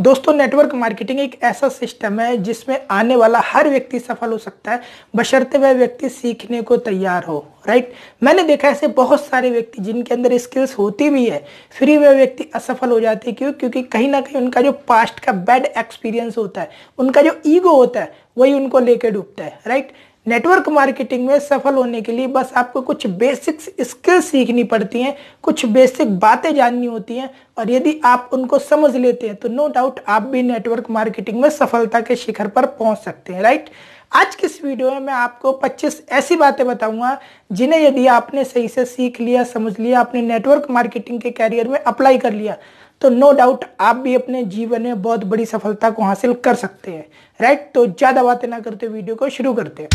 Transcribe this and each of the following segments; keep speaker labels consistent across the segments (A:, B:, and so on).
A: दोस्तों, network marketing एक ऐसा सिस्टम है जिसमें आने वाला हर व्यक्ति सफल हो सकता है, बशर्ते वह व्यक्ति सीखने को तैयार हो। राइट। मैंने देखा ऐसे बहुत सारे व्यक्ति जिनके अंदर स्किल्स होती भी है, फिर वह व्यक्ति असफल हो जाते हैं। क्यों? क्योंकि कहीं ना कहीं उनका जो पास्ट का बैड एक्सपीरियंस होता है, उनका जो ईगो होता है, वही उनको लेकर डूबता है। राइट। नेटवर्क मार्केटिंग में सफल होने के लिए बस आपको कुछ बेसिक स्किल्स सीखनी पड़ती हैं, कुछ बेसिक बातें जाननी होती हैं, और यदि आप उनको समझ लेते हैं तो नो डाउट आप भी नेटवर्क मार्केटिंग में सफलता के शिखर पर पहुंच सकते हैं। राइट। आज के इस वीडियो में मैं आपको 25 ऐसी बातें बताऊंगा जिन्हें यदि आपने सही से सीख लिया, समझ लिया, अपने नेटवर्क मार्केटिंग के कैरियर में अप्लाई कर लिया तो नो डाउट आप भी अपने जीवन में बहुत बड़ी सफलता को हासिल कर सकते हैं। राइट। तो ज्यादा बातें ना करते वीडियो को शुरू करते हैं।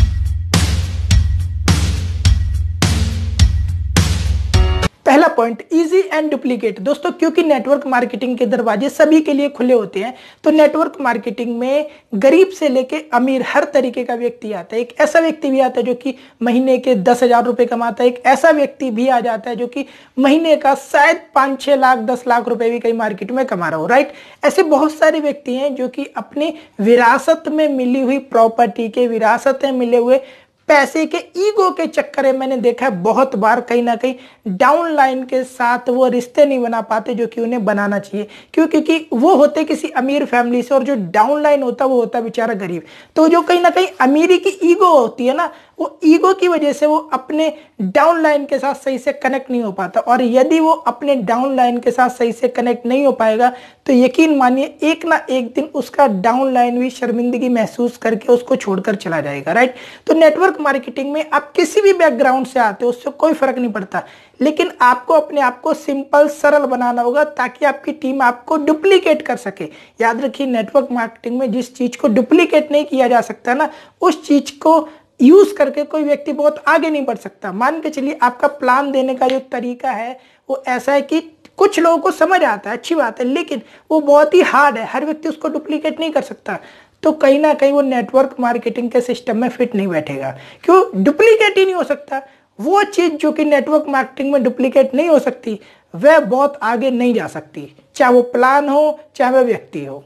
A: पहला पॉइंट, इजी एंड डुप्लीकेट। दोस्तों, क्योंकि नेटवर्क मार्केटिंग के दरवाजे सभी के लिए खुले होते हैं, तो नेटवर्क मार्केटिंग में गरीब से लेके अमीर हर तरीके का व्यक्ति आता है। एक ऐसा व्यक्ति भी आता है जो कि महीने के 10,000 रुपए कमाता है, एक ऐसा व्यक्ति भी आ जाता है जो कि महीने का शायद 5-6 लाख 10 लाख रुपए भी कई मार्केट में कमा रहा हो। राइट। ऐसे बहुत सारे व्यक्ति हैं जो कि अपनी विरासत में मिली हुई प्रॉपर्टी के, विरासत में मिले हुए पैसे के ईगो के चक्कर में मैंने देखा है बहुत बार कहीं ना कहीं डाउनलाइन के साथ वो रिश्ते नहीं बना पाते जो कि उन्हें बनाना चाहिए। क्यों? क्योंकि वो होते किसी अमीर फैमिली से और जो डाउनलाइन होता वो होता बेचारा गरीब। तो जो कहीं ना कहीं अमीरी की ईगो होती है ना, वो ईगो की वजह से वो अपने डाउनलाइन के साथ सही से कनेक्ट नहीं हो पाता, और यदि वो अपने डाउनलाइन के साथ सही से कनेक्ट नहीं हो पाएगा तो यकीन मानिए एक ना एक दिन उसका डाउनलाइन भी शर्मिंदगी महसूस करके उसको छोड़कर चला जाएगा। राइट। तो नेटवर्क मार्केटिंग में आप किसी भी बैकग्राउंड से आते हो उससे कोई फर्क नहीं पड़ता, लेकिन आपको अपने आप को सिंपल, सरल बनाना होगा ताकि आपकी टीम आपको डुप्लीकेट कर सके। याद रखिए, नेटवर्क मार्केटिंग में जिस चीज को डुप्लीकेट नहीं किया जा सकता ना, उस चीज को यूज करके कोई व्यक्ति बहुत आगे नहीं बढ़ सकता। मान के चलिए आपका प्लान देने का जो तरीका है वो ऐसा है कि कुछ लोगों को समझ आता है, अच्छी बात है, लेकिन वो बहुत ही हार्ड है, हर व्यक्ति उसको डुप्लीकेट नहीं कर सकता, तो कहीं ना कहीं वो नेटवर्क मार्केटिंग के सिस्टम में फिट नहीं बैठेगा। क्यों? डुप्लीकेट ही नहीं हो सकता। वो चीज जो कि नेटवर्क मार्केटिंग में डुप्लीकेट नहीं हो सकती, वह बहुत आगे नहीं जा सकती, चाहे वो प्लान हो, चाहे वह व्यक्ति हो।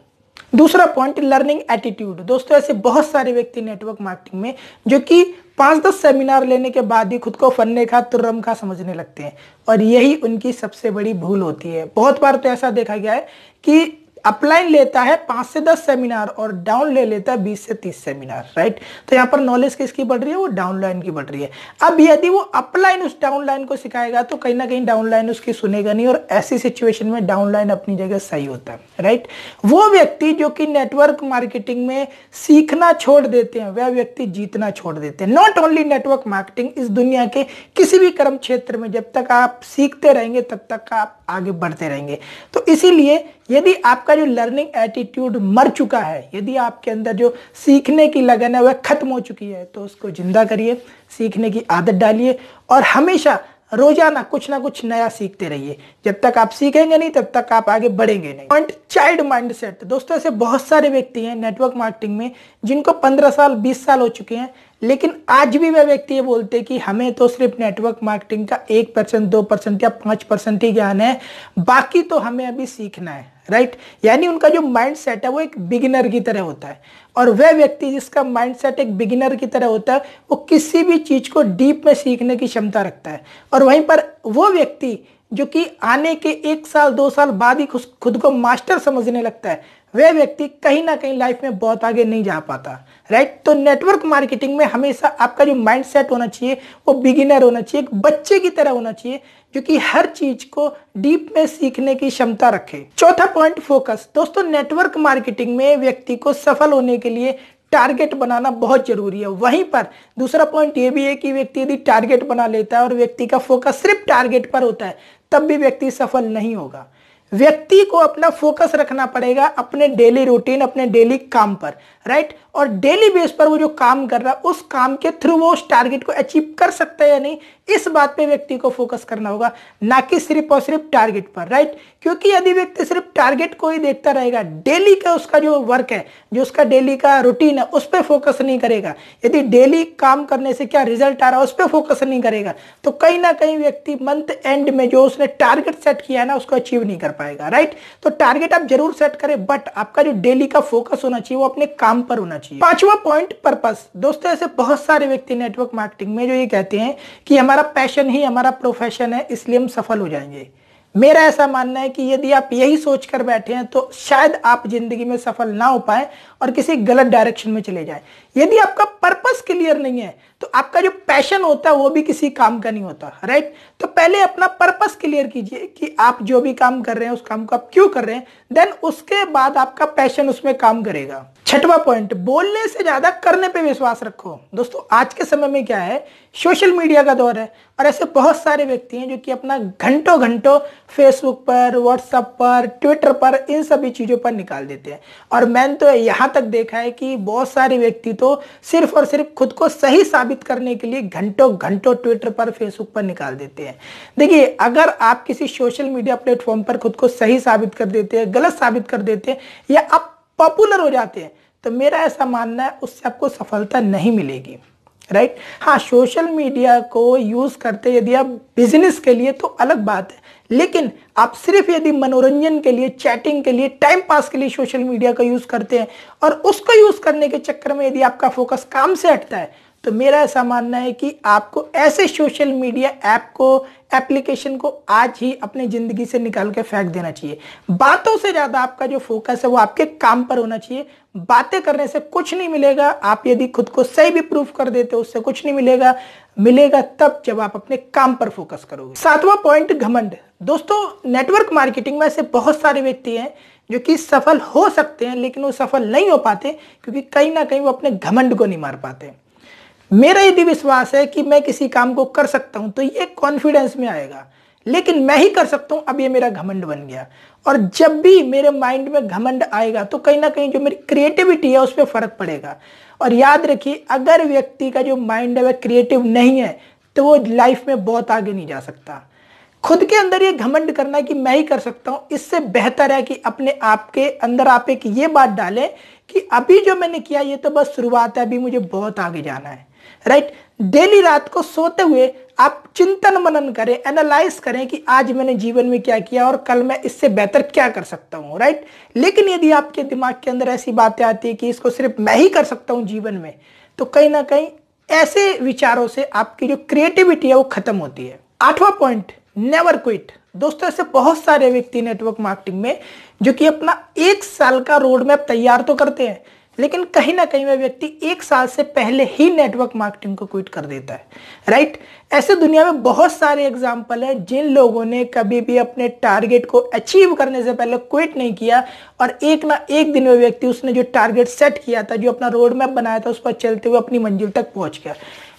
A: दूसरा पॉइंट, लर्निंग एटीट्यूड। दोस्तों, ऐसे बहुत सारे व्यक्ति नेटवर्क मार्केटिंग में जो कि 5-10 सेमिनार लेने के बाद ही खुद को फन्ने खा तुर्रम खा समझने लगते हैं, और यही उनकी सबसे बड़ी भूल होती है। बहुत बार तो ऐसा देखा गया है कि अपलाइन लेता है 5 से 10 सेमिनार और डाउन ले लेता है 20 से 30 सेमिनार। राइट। तो यहाँ पर नॉलेज किसकी बढ़ रही है? वो डाउनलाइन की बढ़ रही है। अब यदि वो अपलाइन उस डाउनलाइन को सिखाएगा तो कहीं ना कहीं डाउनलाइन उसकी सुनेगा नहीं, और ऐसी सिचुएशन में डाउनलाइन अपनी जगह सही होता है। राइट। वो व्यक्ति जो कि नेटवर्क मार्केटिंग में सीखना छोड़ देते हैं, वह व्यक्ति जीतना छोड़ देते हैं। नॉट ओनली नेटवर्क मार्केटिंग, इस दुनिया के किसी भी कर्म क्षेत्र में जब तक आप सीखते रहेंगे तब तक आप आगे बढ़ते रहेंगे। तो इसीलिए यदि आपका जो लर्निंग एटीट्यूड मर चुका है, यदि आपके अंदर जो सीखने की लगन है वह खत्म हो चुकी है, तो उसको जिंदा करिए, सीखने की आदत डालिए और हमेशा रोजाना कुछ ना कुछ नया सीखते रहिए। जब तक आप सीखेंगे नहीं तब तक आप आगे बढ़ेंगे नहीं। Point, child mindset. दोस्तों, ऐसे बहुत सारे व्यक्ति हैं नेटवर्क मार्केटिंग में जिनको 15 साल 20 साल हो चुके हैं, लेकिन आज भी वह व्यक्ति ये बोलते हैं कि हमें तो सिर्फ नेटवर्क मार्केटिंग का 1%, 2% या 5% ही ज्ञान है, बाकी तो हमें अभी सीखना है। राइट। यानी उनका जो माइंड सेट है वो एक बिगिनर की तरह होता है, और वह व्यक्ति जिसका माइंड सेट एक बिगिनर की तरह होता है वो किसी भी चीज को डीप में सीखने की क्षमता रखता है। और वहीं पर वो व्यक्ति जो कि आने के 1 साल 2 साल बाद ही खुद को मास्टर समझने लगता है, वह व्यक्ति कहीं ना कहीं लाइफ में बहुत आगे नहीं जा पाता। राइट। तो नेटवर्क मार्केटिंग में हमेशा आपका जो माइंड सेट होना चाहिए वो बिगिनर होना चाहिए, एक बच्चे की तरह होना चाहिए जो कि हर चीज को डीप में सीखने की क्षमता रखे। चौथा पॉइंट, फोकस। दोस्तों, नेटवर्क मार्केटिंग में व्यक्ति को सफल होने के लिए टारगेट बनाना बहुत जरूरी है। वहीं पर दूसरा पॉइंट ये भी है कि व्यक्ति यदि टारगेट बना लेता है और व्यक्ति का फोकस सिर्फ टारगेट पर होता है, तब भी व्यक्ति सफल नहीं होगा। व्यक्ति को अपना फोकस रखना पड़ेगा अपने डेली रूटीन, अपने डेली काम पर। राइट। और डेली बेस पर वो जो काम कर रहा है उस काम के थ्रू वो उस टारगेट को अचीव कर सकता है या नहीं, इस बात पे व्यक्ति को फोकस करना होगा, ना कि सिर्फ और सिर्फ टारगेट पर। राइट। क्योंकि यदि व्यक्ति सिर्फ टारगेट को ही देखता रहेगा, डेली का उसका जो वर्क है, जो उसका डेली का रूटीन है, उस पर फोकस नहीं करेगा, यदि डेली काम करने से क्या रिजल्ट आ रहा है उस पर फोकस नहीं करेगा, तो कहीं ना कहीं व्यक्ति मंथ एंड में जो उसने टारगेट सेट किया है ना उसको अचीव नहीं कर पाएगा, राइट। तो टारगेट आप जरूर सेट करें, बट आपका जो डेली का फोकस होना चाहिए वो अपने काम पर होना चाहिए। पांचवा पॉइंट, पर्पस। दोस्तों ऐसे बहुत सारे व्यक्ति नेटवर्क मार्केटिंग में जो ये कहते हैं कि हमारा पैशन ही हमारा प्रोफेशन है, इसलिए हम सफल हो जाएंगे। मेरा ऐसा मानना है कि यदि आप यही सोचकर बैठे हैं तो शायद आप जिंदगी में सफल ना हो पाए और किसी गलत डायरेक्शन में चले जाएं। यदि आपका पर्पस क्लियर नहीं है तो आपका जो पैशन होता है वो भी किसी काम का नहीं होता, राइट। तो पहले अपना पर्पस क्लियर कीजिए कि आप जो भी काम कर रहे हैं उस काम को आप क्यों कर रहे हैं, देन उसके बाद आपका पैशन उसमें काम करेगा। छठवां पॉइंट, बोलने से ज्यादा करने पे विश्वास रखो। दोस्तों आज के समय में क्या है, सोशल मीडिया का दौर है और ऐसे बहुत सारे व्यक्ति हैं जो कि अपना घंटों घंटों फेसबुक पर, व्हाट्सएप पर, ट्विटर पर, इन सभी चीजों पर निकाल देते हैं। और मैंने तो यहां तक देखा है कि बहुत सारे व्यक्ति तो सिर्फ और सिर्फ खुद को सही साबित करने के लिए घंटों घंटों ट्विटर पर, फेसबुक पर निकाल देते हैं। देखिए, अगर आप किसी सोशल मीडिया प्लेटफॉर्म पर खुद को सही साबित कर देते हैं, गलत साबित कर देते हैं या आप पॉपुलर हो जाते हैं, तो मेरा ऐसा मानना है उससे आपको सफलता नहीं मिलेगी, राइट। हाँ, सोशल मीडिया को यूज करते यदि आप बिजनेस के लिए तो अलग बात है, लेकिन आप सिर्फ यदि मनोरंजन के लिए, चैटिंग के लिए, टाइम पास के लिए सोशल मीडिया का यूज करते हैं और उसको यूज करने के चक्कर में यदि आपका फोकस काम से हटता है, तो मेरा ऐसा मानना है कि आपको ऐसे सोशल मीडिया ऐप को, एप्लीकेशन को आज ही अपनी जिंदगी से निकाल के फेंक देना चाहिए। बातों से ज्यादा आपका जो फोकस है वो आपके काम पर होना चाहिए। बातें करने से कुछ नहीं मिलेगा, आप यदि खुद को सही भी प्रूफ कर देते हो उससे कुछ नहीं मिलेगा, मिलेगा तब जब आप अपने काम पर फोकस करोगे। सातवां पॉइंट, घमंड। दोस्तों नेटवर्क मार्केटिंग में ऐसे बहुत सारे व्यक्ति हैं जो कि सफल हो सकते हैं लेकिन वो सफल नहीं हो पाते क्योंकि कहीं ना कहीं वो अपने घमंड को नहीं मार पाते। मेरा यदि विश्वास है कि मैं किसी काम को कर सकता हूं तो ये कॉन्फिडेंस में आएगा, लेकिन मैं ही कर सकता हूं, अब ये मेरा घमंड बन गया। और जब भी मेरे माइंड में घमंड आएगा तो कहीं ना कहीं जो मेरी क्रिएटिविटी है उस पर फर्क पड़ेगा। और याद रखिए, अगर व्यक्ति का जो माइंड है वह क्रिएटिव नहीं है तो वो लाइफ में बहुत आगे नहीं जा सकता। खुद के अंदर ये घमंड करना कि मैं ही कर सकता हूं, इससे बेहतर है कि अपने आप के अंदर आप एक ये बात डालें कि अभी जो मैंने किया ये तो बस शुरुआत है, अभी मुझे बहुत आगे जाना है, राइट। डेली रात को सोते हुए आप चिंतन मनन करें, एनालाइज करें कि आज मैंने जीवन में क्या किया और कल मैं इससे बेहतर क्या कर सकता हूं, राइट। लेकिन यदि आपके दिमाग के अंदर ऐसी बातें आती है कि इसको सिर्फ मैं ही कर सकता हूं जीवन में, तो कहीं ना कहीं ऐसे विचारों से आपकी जो क्रिएटिविटी है वो खत्म होती है। आठवां पॉइंट, नेवर क्विट। दोस्तों ऐसे बहुत सारे व्यक्ति नेटवर्क मार्केटिंग में जो कि अपना 1 साल का रोड मैप तैयार तो करते हैं, लेकिन कहीं ना कहीं वह व्यक्ति 1 साल से पहले ही नेटवर्क मार्केटिंग को क्विट कर देता है, राइट। ऐसे दुनिया में बहुत सारे एग्जाम्पल हैं जिन लोगों ने कभी भी अपने टारगेट को अचीव करने से पहले क्विट नहीं किया और एक ना एक दिन वह व्यक्ति उसने जो टारगेट सेट किया था, जो अपना रोड मैप बनाया था, उस पर चलते हुए अपनी मंजिल तक पहुंच गया।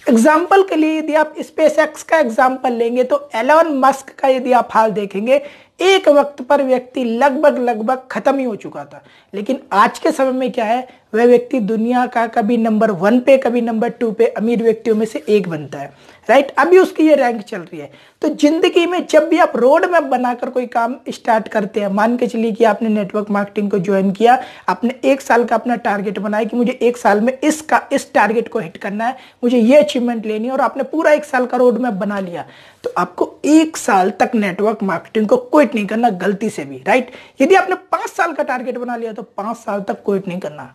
A: एग्जाम्पल के लिए यदि आप स्पेस एक्स का एग्जाम्पल लेंगे तो एलन मस्क का यदि आप हाल देखेंगे, एक वक्त पर व्यक्ति लगभग खत्म ही हो चुका था, लेकिन आज के समय में क्या है, वह व्यक्ति दुनिया का कभी नंबर 1 पे, कभी नंबर 2 पे अमीर व्यक्तियों में से एक बनता है, राइट। अभी उसकी ये रैंक चल रही है। तो जिंदगी में जब भी आप रोड मैप बनाकर कोई काम स्टार्ट करते हैं, मान के चलिए कि आपने नेटवर्क मार्केटिंग को ज्वाइन किया, आपने 1 साल का अपना टारगेट बनाया कि मुझे 1 साल में इस टारगेट को हिट करना है, मुझे ये अचीवमेंट लेनी है, और आपने पूरा 1 साल का रोड मैप बना लिया, तो आपको 1 साल तक नेटवर्क मार्केटिंग को क्विट नहीं करना गलती से भी, राइट। यदि आपने 5 साल का टारगेट बना लिया तो 5 साल तक क्विट नहीं करना।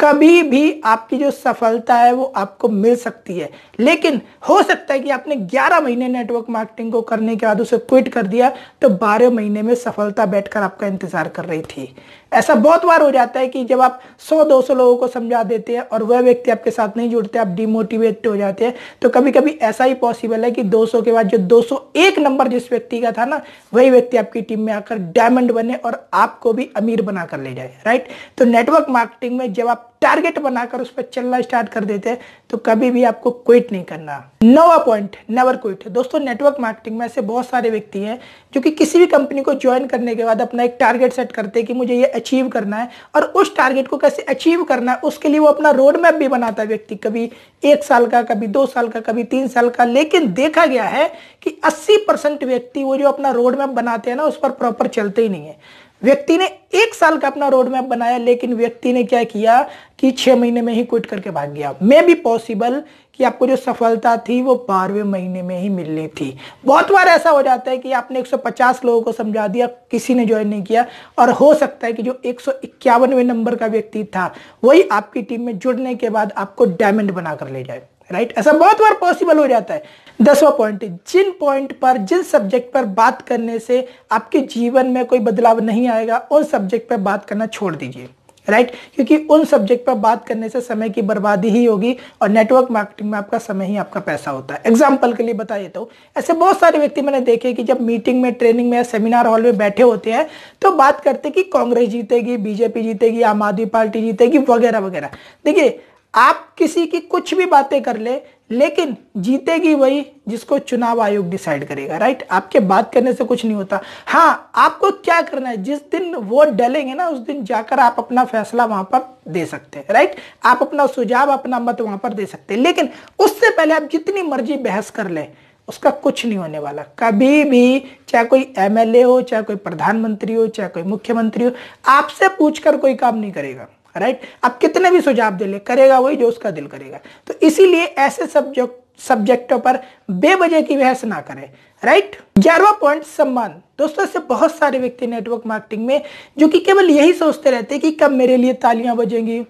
A: कभी भी आपकी जो सफलता है वो आपको मिल सकती है, लेकिन हो सकता है कि आपने 11 महीने नेटवर्क मार्केटिंग को करने के बाद उसे क्विट कर दिया तो 12 महीने में सफलता बैठकर आपका इंतजार कर रही थी। ऐसा बहुत बार हो जाता है कि जब आप 100-200 लोगों को समझा देते हैं और वह व्यक्ति आपके साथ नहीं जुड़ते, आप डिमोटिवेट हो जाते हैं। तो कभी कभी ऐसा ही पॉसिबल है कि 200 के बाद जो 201 नंबर जिस व्यक्ति का था ना, वही व्यक्ति आपकी टीम में आकर डायमंड बने और आपको भी अमीर बनाकर ले जाए, राइट। तो नेटवर्क मार्केटिंग में जब आप टारगेट बनाकर उस पर चलना स्टार्ट कर देते हैं तो कभी भी आपको क्विट नहीं करना। 9वां पॉइंट, नेवर क्विट। दोस्तों नेटवर्क मार्केटिंग में ऐसे बहुत सारे व्यक्ति हैं जो कि किसी भी कंपनी को ज्वाइन करने के बाद अपना एक टारगेट सेट करते हैं कि मुझे ये अचीव करना है, और उस टारगेट को कैसे अचीव करना है उसके लिए वो अपना रोड मैप भी बनाता है व्यक्ति, कभी 1 साल का, कभी 2 साल का, कभी 3 साल का। लेकिन देखा गया है कि 80% व्यक्ति वो जो अपना रोड मैप बनाते हैं ना उस पर प्रॉपर चलते ही नहीं है। व्यक्ति ने 1 साल का अपना रोड मैप बनाया, लेकिन व्यक्ति ने क्या किया कि 6 महीने में ही क्विट करके भाग गया। मे बी पॉसिबल कि आपको जो सफलता थी वो 12वें महीने में ही मिलनी थी। बहुत बार ऐसा हो जाता है कि आपने 150 लोगों को समझा दिया, किसी ने ज्वाइन नहीं किया, और हो सकता है कि जो 151वें नंबर का व्यक्ति था वही आपकी टीम में जुड़ने के बाद आपको डायमंड बनाकर ले जाए। राइट, ऐसा बहुत बार पॉसिबल हो जाता है। 10वां पॉइंट, जिन पॉइंट पर, जिन सब्जेक्ट पर बात करने से आपके जीवन में कोई बदलाव नहीं आएगा उन सब्जेक्ट पर बात करना छोड़ दीजिए। राइट, क्योंकि उन सब्जेक्ट पर बात करने से समय की बर्बादी ही होगी, और नेटवर्क मार्केटिंग में आपका समय ही आपका पैसा होता है। एग्जाम्पल के लिए बता देता हूँ, ऐसे बहुत सारे व्यक्ति मैंने देखे कि जब मीटिंग में, ट्रेनिंग में या सेमिनार हॉल में बैठे होते हैं तो बात करते कि कांग्रेस जीतेगी, बीजेपी जीतेगी, आम आदमी पार्टी जीतेगी, वगैरह वगैरह। देखिए, आप किसी की कुछ भी बातें कर ले, लेकिन जीतेगी वही जिसको चुनाव आयोग डिसाइड करेगा। राइट, आपके बात करने से कुछ नहीं होता। हाँ, आपको क्या करना है, जिस दिन वोट डालेंगे ना उस दिन जाकर आप अपना फैसला वहां पर दे सकते हैं। राइट, आप अपना सुझाव, अपना मत वहां पर दे सकते हैं, लेकिन उससे पहले आप जितनी मर्जी बहस कर ले उसका कुछ नहीं होने वाला। कभी भी, चाहे कोई एमएलए हो, चाहे कोई प्रधानमंत्री हो, चाहे कोई मुख्यमंत्री हो, आपसे पूछकर कोई काम नहीं करेगा। राइट, आप कितने भी सुझाव दे ले, करेगा वही जो उसका दिल करेगा। तो इसीलिए ऐसे सब्जेक्टों पर बेवजह की बहस ना करें। राइट, 11वां पॉइंट, सम्मान। दोस्तों ऐसे बहुत सारे व्यक्ति नेटवर्क मार्केटिंग में जो कि केवल यही सोचते रहते हैं कि कब मेरे लिए तालियां बजेंगी,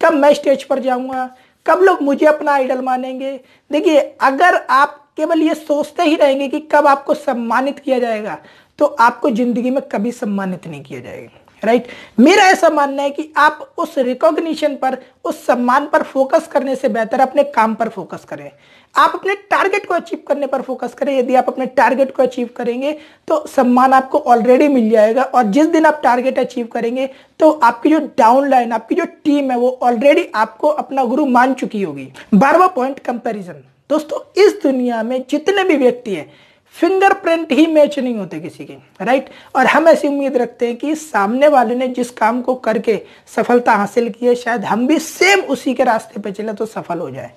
A: कब मैं स्टेज पर जाऊंगा, कब लोग मुझे अपना आइडल मानेंगे। देखिए, अगर आप केवल ये सोचते ही रहेंगे कि कब आपको सम्मानित किया जाएगा तो आपको जिंदगी में कभी सम्मानित नहीं किया जाएगा। राइट, मेरा ऐसा मानना है कि आप उस रिकॉग्निशन पर, उस सम्मान पर फोकस करने से बेहतर अपने काम पर फोकस करें। आप अपने टारगेट को अचीव करने पर फोकस करें। यदि आप अपने टारगेट को अचीव करेंगे तो सम्मान आपको ऑलरेडी मिल जाएगा, और जिस दिन आप टारगेट अचीव करेंगे तो आपकी जो डाउनलाइन, आपकी जो टीम है वो ऑलरेडी आपको अपना गुरु मान चुकी होगी। 12वां पॉइंट, कंपैरिजन। दोस्तों इस दुनिया में जितने भी व्यक्ति हैं, फिंगरप्रिंट ही मैच नहीं होते किसी के। राइट, और हम ऐसी उम्मीद रखते हैं कि सामने वाले ने जिस काम को करके सफलता हासिल की है शायद हम भी सेम उसी के रास्ते पे चले तो सफल हो जाए।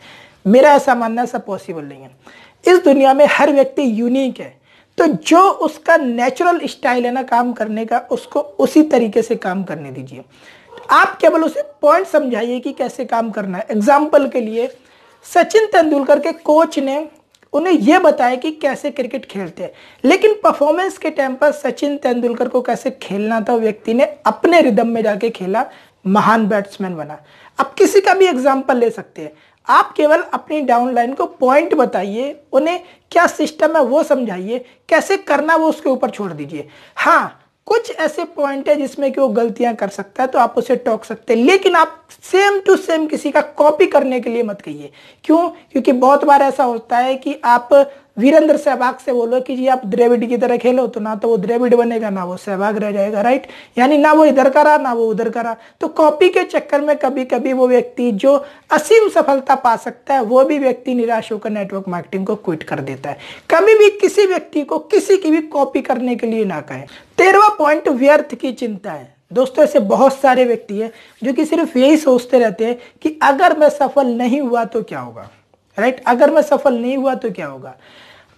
A: मेरा ऐसा मानना है सब पॉसिबल नहीं है। इस दुनिया में हर व्यक्ति यूनिक है, तो जो उसका नेचुरल स्टाइल है ना काम करने का, उसको उसी तरीके से काम करने दीजिए। आप केवल उसे पॉइंट समझाइए कि कैसे काम करना है। एग्जाम्पल के लिए, सचिन तेंदुलकर के कोच ने उन्हें यह बताया कि कैसे क्रिकेट खेलते हैं, लेकिन परफॉर्मेंस के टाइम पर सचिन तेंदुलकर को कैसे खेलना था व्यक्ति ने अपने रिदम में जाके खेला, महान बैट्समैन बना। अब किसी का भी एग्जाम्पल ले सकते हैं। आप केवल अपनी डाउनलाइन को पॉइंट बताइए, उन्हें क्या सिस्टम है वो समझाइए, कैसे करना वो उसके ऊपर छोड़ दीजिए। हाँ, कुछ ऐसे पॉइंट है जिसमें कि वो गलतियां कर सकता है तो आप उसे टोक सकते हैं, लेकिन आप सेम टू सेम किसी का कॉपी करने के लिए मत कहिए। क्यों? क्योंकि बहुत बार ऐसा होता है कि आप वीरेंद्र सहवाग से बोलो कि जी आप द्रविड़ की तरह खेलो, तो ना तो वो द्रविड़ बनेगा ना वो सहवाग रह जाएगा। राइट, यानी ना वो इधर करा ना वो उधर करा। तो कॉपी के चक्कर में कभी कभी वो व्यक्ति जो असीम सफलता पा सकता है वो भी व्यक्ति निराश होकर नेटवर्क मार्केटिंग को क्विट कर देता है। कभी भी किसी व्यक्ति को किसी की भी कॉपी करने के लिए ना कहें। 13वां पॉइंट, व्यर्थ की चिंता है। दोस्तों ऐसे बहुत सारे व्यक्ति हैं जो कि सिर्फ यही सोचते रहते हैं कि अगर मैं सफल नहीं हुआ तो क्या होगा। राइट, अगर मैं सफल नहीं हुआ तो क्या होगा।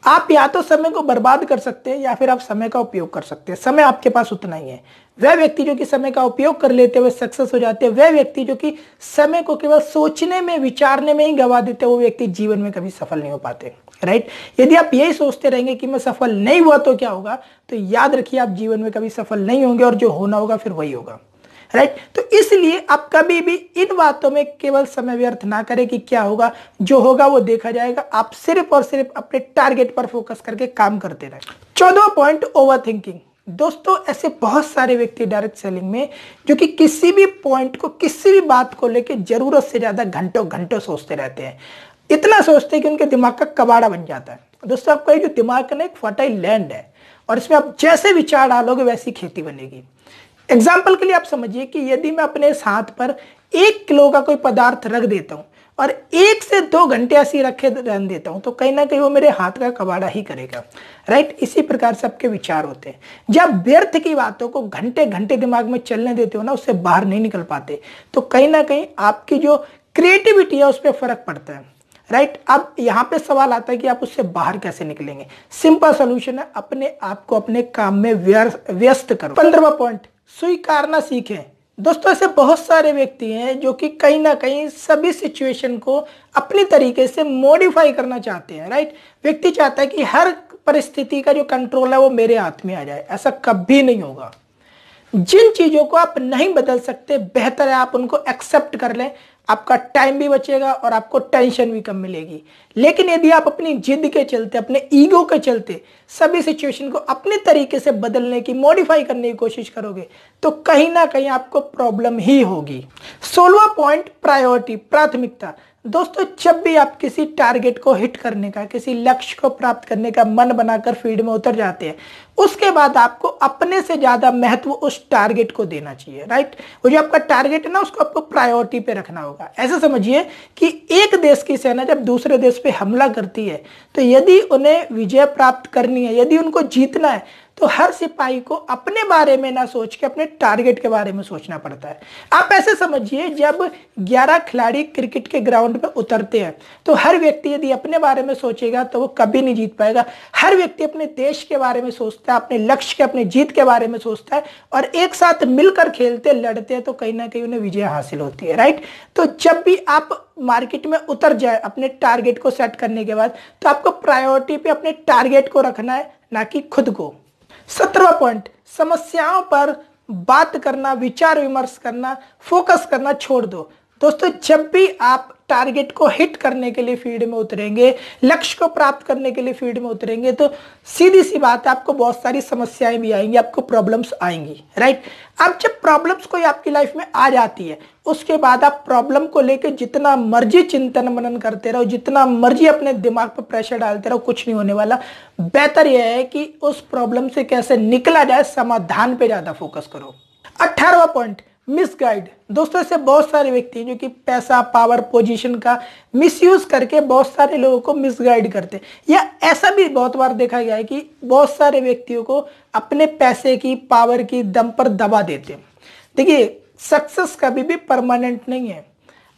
A: आप या तो समय को बर्बाद कर सकते हैं या फिर आप समय का उपयोग कर सकते हैं। समय आपके पास उतना ही है। वह व्यक्ति जो कि समय का उपयोग कर लेते हैं वह सक्सेस हो जाते हैं। वह व्यक्ति जो कि समय को केवल सोचने में, विचारने में ही गवा देते हैं, वो व्यक्ति जीवन में कभी सफल नहीं हो पाते। राइट, यदि आप यही सोचते रहेंगे कि मैं सफल नहीं हुआ तो क्या होगा, तो याद रखिए आप जीवन में कभी सफल नहीं होंगे, और जो होना होगा फिर वही होगा। राइट, तो इसलिए आप कभी भी इन बातों में केवल समय व्यर्थ ना करें कि क्या होगा, जो होगा वो देखा जाएगा। आप सिर्फ और सिर्फ अपने टारगेट पर फोकस करके काम करते रहें। 14वां पॉइंट, ओवर थिंकिंग। दोस्तों ऐसे बहुत सारे व्यक्ति डायरेक्ट सेलिंग में जो कि किसी भी पॉइंट को, किसी भी बात को लेकर जरूरत से ज्यादा घंटों घंटों सोचते रहते हैं। इतना सोचते हैं कि उनके दिमाग का कबाड़ा बन जाता है। दोस्तों आपका जो दिमाग है ना एक फर्टाइल लैंड है, और इसमें आप जैसे विचार डालोगे वैसी खेती बनेगी। एग्जाम्पल के लिए आप समझिए कि यदि मैं अपने इस हाथ पर 1 किलो का कोई पदार्थ रख देता हूं और 1 से 2 घंटे ऐसी रखे रहने देता हूं, तो कहीं ना कहीं वो मेरे हाथ का कबाड़ा ही करेगा, राइट। इसी प्रकार से आपके विचार होते हैं। जब व्यर्थ की बातों को घंटे घंटे दिमाग में चलने देते हो ना, उससे बाहर नहीं निकल पाते, तो कहीं ना कहीं आपकी जो क्रिएटिविटी है उस पर फर्क पड़ता है, राइट। अब यहां पे सवाल आता है कि आप उससे बाहर कैसे निकलेंगे। सिंपल सोल्यूशन है, अपने आप को अपने काम में व्यस्त करो। 15वां पॉइंट, स्वीकारना सीखें। दोस्तों ऐसे बहुत सारे व्यक्ति हैं जो कि कहीं ना कहीं सभी सिचुएशन को अपनी तरीके से मॉडिफाई करना चाहते हैं, राइट। व्यक्ति चाहता है कि हर परिस्थिति का जो कंट्रोल है वो मेरे हाथ में आ जाए। ऐसा कभी नहीं होगा। जिन चीजों को आप नहीं बदल सकते, बेहतर है आप उनको एक्सेप्ट कर लें। आपका टाइम भी बचेगा और आपको टेंशन भी कम मिलेगी। लेकिन यदि आप अपनी जिद के चलते, अपने ईगो के चलते सभी सिचुएशन को अपने तरीके से बदलने की, मॉडिफाई करने की कोशिश करोगे, तो कहीं ना कहीं आपको प्रॉब्लम ही होगी। 16वां पॉइंट, प्रायोरिटी, प्राथमिकता। दोस्तों जब भी आप किसी टारगेट को हिट करने का, किसी लक्ष्य को प्राप्त करने का मन बनाकर फील्ड में उतर जाते हैं, उसके बाद आपको अपने से ज्यादा महत्व उस टारगेट को देना चाहिए, राइट। वो जो आपका टारगेट है ना, उसको आपको प्रायोरिटी पे रखना होगा। ऐसा समझिए कि एक देश की सेना जब दूसरे देश पे हमला करती है, तो यदि उन्हें विजय प्राप्त करनी है, यदि उनको जीतना है, तो हर सिपाही को अपने बारे में ना सोच के अपने टारगेट के बारे में सोचना पड़ता है। आप ऐसे समझिए, जब 11 खिलाड़ी क्रिकेट के ग्राउंड पे उतरते हैं, तो हर व्यक्ति यदि अपने बारे में सोचेगा तो वो कभी नहीं जीत पाएगा। हर व्यक्ति अपने देश के बारे में सोचता है, अपने लक्ष्य के, अपने जीत के बारे में सोचता है, और एक साथ मिलकर खेलते, लड़ते हैं, तो कहीं ना कहीं उन्हें विजय हासिल होती है, राइट। तो जब भी आप मार्केट में उतर जाए अपने टारगेट को सेट करने के बाद, तो आपको प्रायोरिटी पे अपने टारगेट को रखना है, ना कि खुद को। 17वां पॉइंट, समस्याओं पर बात करना, विचार विमर्श करना, फोकस करना छोड़ दो। दोस्तों जब भी आप टारगेट को हिट करने के लिए फील्ड में उतरेंगे, लक्ष्य को प्राप्त करने के लिए फील्ड में उतरेंगे, तो सीधी सी बात है, आपको बहुत सारी समस्याएं भी आएंगी, आपको प्रॉब्लम्स आएंगी, राइट। अब जब प्रॉब्लम्स कोई आपकी लाइफ में आ जाती है, उसके बाद आप प्रॉब्लम को लेकर जितना मर्जी चिंतन मनन करते रहो, जितना मर्जी अपने दिमाग पर प्रेशर डालते रहो, कुछ नहीं होने वाला। बेहतर यह है कि उस प्रॉब्लम से कैसे निकला जाए, समाधान पे ज्यादा फोकस करो। 18वां पॉइंट, मिसगाइड। दोस्तों ऐसे बहुत सारे व्यक्ति हैं जो कि पैसा, पावर, पोजीशन का मिसयूज करके बहुत सारे लोगों को मिसगाइड करते हैं। या ऐसा भी बहुत बार देखा गया है कि बहुत सारे व्यक्तियों को अपने पैसे की, पावर की दम पर दबा देते हैं। देखिए सक्सेस कभी भी परमानेंट नहीं है।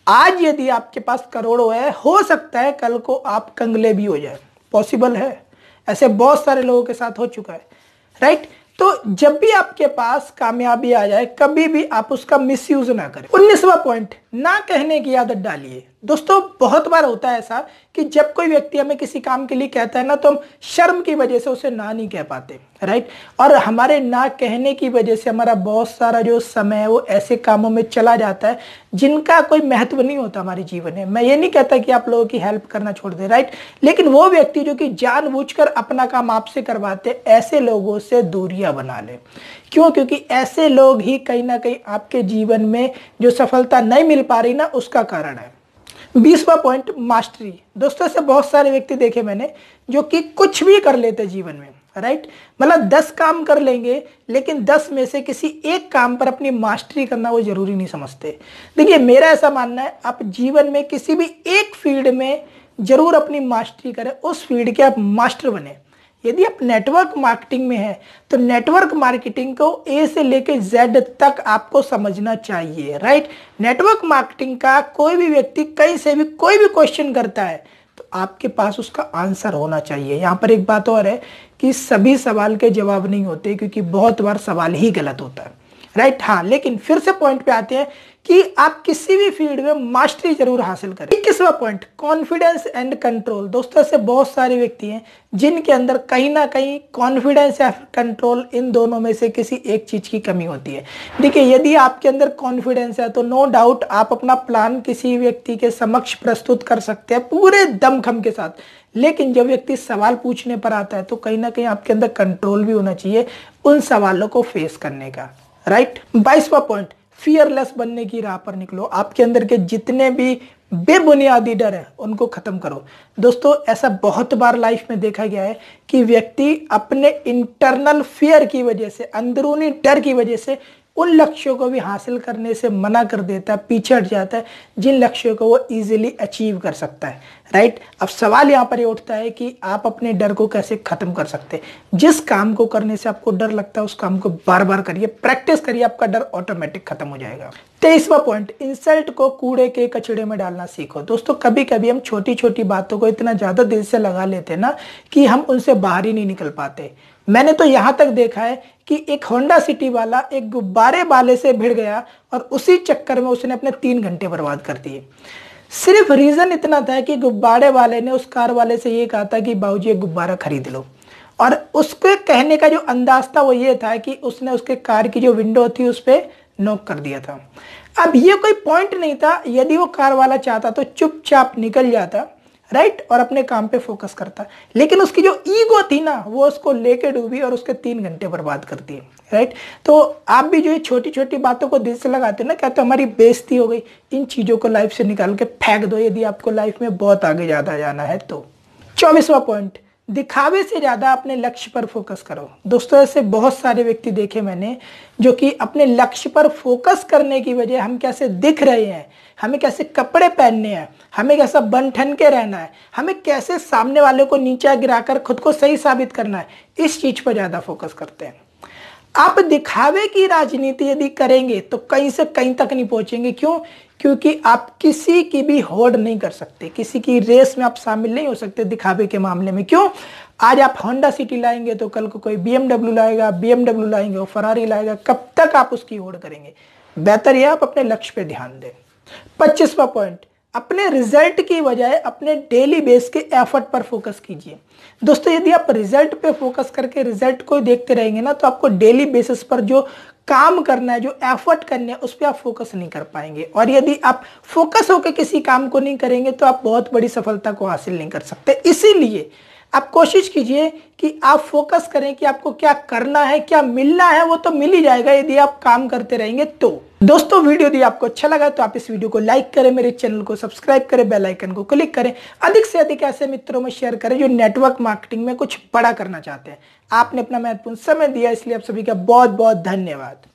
A: आज यदि आपके पास करोड़ों है, हो सकता है कल को आप कंगले भी हो जाए, पॉसिबल है। ऐसे बहुत सारे लोगों के साथ हो चुका है, राइट। तो जब भी आपके पास कामयाबी आ जाए, कभी भी आप उसका मिसयूज ना करें। 19वां पॉइंट, ना कहने की आदत डालिए। दोस्तों बहुत बार होता है ऐसा कि जब कोई व्यक्ति हमें किसी काम के लिए कहता है ना, तो हम शर्म की वजह से उसे ना नहीं कह पाते, राइट। और हमारे ना कहने की वजह से हमारा बहुत सारा जो समय है वो ऐसे कामों में चला जाता है जिनका कोई महत्व नहीं होता हमारे जीवन में। मैं ये नहीं कहता कि आप लोगों की हेल्प करना छोड़ दें, राइट, लेकिन वो व्यक्ति जो कि जानबूझकर अपना काम आपसे करवाते, ऐसे लोगों से दूरियां बना लें। क्यों? क्योंकि ऐसे लोग ही कहीं ना कहीं आपके जीवन में जो सफलता नहीं मिल पा रही ना, उसका कारण है। 20वां पॉइंट, मास्टरी। दोस्तों से बहुत सारे व्यक्ति देखे मैंने जो कि कुछ भी कर लेते जीवन में, राइट। मतलब 10 काम कर लेंगे, लेकिन 10 में से किसी एक काम पर अपनी मास्टरी करना वो जरूरी नहीं समझते। देखिए मेरा ऐसा मानना है, आप जीवन में किसी भी एक फील्ड में जरूर अपनी मास्टरी करें, उस फील्ड के आप मास्टर बने। यदि आप नेटवर्क मार्केटिंग में हैं, तो नेटवर्क मार्केटिंग को ए से लेकर जेड तक आपको समझना चाहिए, राइट। नेटवर्क मार्केटिंग का कोई भी व्यक्ति कहीं से भी कोई भी क्वेश्चन करता है, तो आपके पास उसका आंसर होना चाहिए। यहाँ पर एक बात और है कि सभी सवाल के जवाब नहीं होते, क्योंकि बहुत बार सवाल ही गलत होता है, राइट। हाँ, लेकिन फिर से पॉइंट पे आते हैं कि आप किसी भी फील्ड में मास्टरी जरूर हासिल करें। 21वां पॉइंट, कॉन्फिडेंस एंड कंट्रोल। दोस्तों ऐसे बहुत सारे व्यक्ति हैं जिनके अंदर कहीं ना कहीं कॉन्फिडेंस या कंट्रोल, इन दोनों में से किसी एक चीज की कमी होती है। देखिए यदि आपके अंदर कॉन्फिडेंस है, तो नो डाउट आप अपना प्लान किसी व्यक्ति के समक्ष प्रस्तुत कर सकते हैं पूरे दमखम के साथ। लेकिन जब व्यक्ति सवाल पूछने पर आता है, तो कहीं ना कहीं आपके अंदर कंट्रोल भी होना चाहिए उन सवालों को फेस करने का, राइट। 22वां पॉइंट, फियरलेस बनने की राह पर निकलो। आपके अंदर के जितने भी बेबुनियादी डर है उनको खत्म करो। दोस्तों ऐसा बहुत बार लाइफ में देखा गया है कि व्यक्ति अपने इंटरनल फियर की वजह से, अंदरूनी डर की वजह से उन लक्ष्यों को भी हासिल करने से मना कर देता है, पीछे हट जाता है जिन लक्ष्यों को वो इजीली अचीव कर सकता है। राइट। अब सवाल यहाँ पर ये उठता है कि आप अपने डर को कैसे खत्म कर सकते हैं। जिस काम को करने से आपको डर लगता है उस काम को बार बार करिए, प्रैक्टिस करिए, आपका डर ऑटोमेटिक खत्म हो जाएगा। 23वां पॉइंट, इंसल्ट को कूड़े के कचड़े में डालना सीखो। दोस्तों कभी कभी हम छोटी छोटी बातों को इतना ज्यादा दिल से लगा लेते हैं ना कि हम उनसे बाहर ही नहीं निकल पाते। मैंने तो यहां तक देखा है कि एक होंडा सिटी वाला एक गुब्बारे वाले से भिड़ गया और उसी चक्कर में उसने अपने 3 घंटे बर्बाद कर दिए। सिर्फ रीजन इतना था कि गुब्बारे वाले ने उस कार वाले से ये कहा था कि बाबूजी एक गुब्बारा खरीद लो, और उसके कहने का जो अंदाज था वो ये था कि उसने उसके कार की जो विंडो थी उस पर नॉक कर दिया था। अब ये कोई पॉइंट नहीं था, यदि वो कार वाला चाहता तो चुपचाप निकल जाता, राइट, और अपने काम पे फोकस करता, लेकिन उसकी जो ईगो थी ना वो उसको लेके डूबी और उसके 3 घंटे बर्बाद कर दिए। राइट। तो आप भी जो ये छोटी छोटी बातों को दिल से लगाते हो ना, क्या तो हमारी बेइज्जती हो गई, इन चीजों को लाइफ से निकाल के फेंक दो यदि आपको लाइफ में बहुत आगे ज्यादा जाना है तो। 24वां पॉइंट, दिखावे से ज्यादा अपने लक्ष्य पर फोकस करो। दोस्तों ऐसे बहुत सारे व्यक्ति देखे मैंने जो कि अपने लक्ष्य पर फोकस करने की वजह हम कैसे दिख रहे हैं, हमें कैसे कपड़े पहनने हैं, हमें कैसा बन ठन के रहना है, हमें कैसे सामने वाले को नीचा गिराकर खुद को सही साबित करना है, इस चीज पर ज्यादा फोकस करते हैं। आप दिखावे की राजनीति यदि करेंगे तो कहीं से कहीं तक नहीं पहुंचेंगे। क्यों? क्योंकि आप किसी की भी होड़ नहीं कर सकते, किसी की रेस में आप शामिल नहीं हो सकते दिखावे के मामले में। क्यों? आज आप होंडा सिटी लाएंगे तो कल को कोई BMW लाएगा, BMW लाएंगे वो फरारी लाएगा, कब तक आप उसकी होड़ करेंगे? बेहतर यह आप अपने लक्ष्य पे ध्यान दें। 25वां पॉइंट, अपने रिजल्ट की बजाय अपने डेली बेस के एफर्ट पर फोकस कीजिए। दोस्तों यदि आप रिजल्ट पे फोकस करके रिजल्ट को देखते रहेंगे ना तो आपको डेली बेसिस पर जो काम करना है, जो एफर्ट करने हैं, उस पर आप फोकस नहीं कर पाएंगे। और यदि आप फोकस होकर किसी काम को नहीं करेंगे तो आप बहुत बड़ी सफलता को हासिल नहीं कर सकते। इसीलिए आप कोशिश कीजिए कि आप फोकस करें कि आपको क्या करना है, क्या मिलना है, वो तो मिल ही जाएगा यदि आप काम करते रहेंगे तो। दोस्तों वीडियो यदि आपको अच्छा लगा तो आप इस वीडियो को लाइक करें, मेरे चैनल को सब्सक्राइब करें, बेल आइकन को क्लिक करें, अधिक से अधिक ऐसे मित्रों में शेयर करें जो नेटवर्क मार्केटिंग में कुछ बड़ा करना चाहते हैं। आपने अपना महत्वपूर्ण समय दिया इसलिए आप सभी का बहुत बहुत धन्यवाद।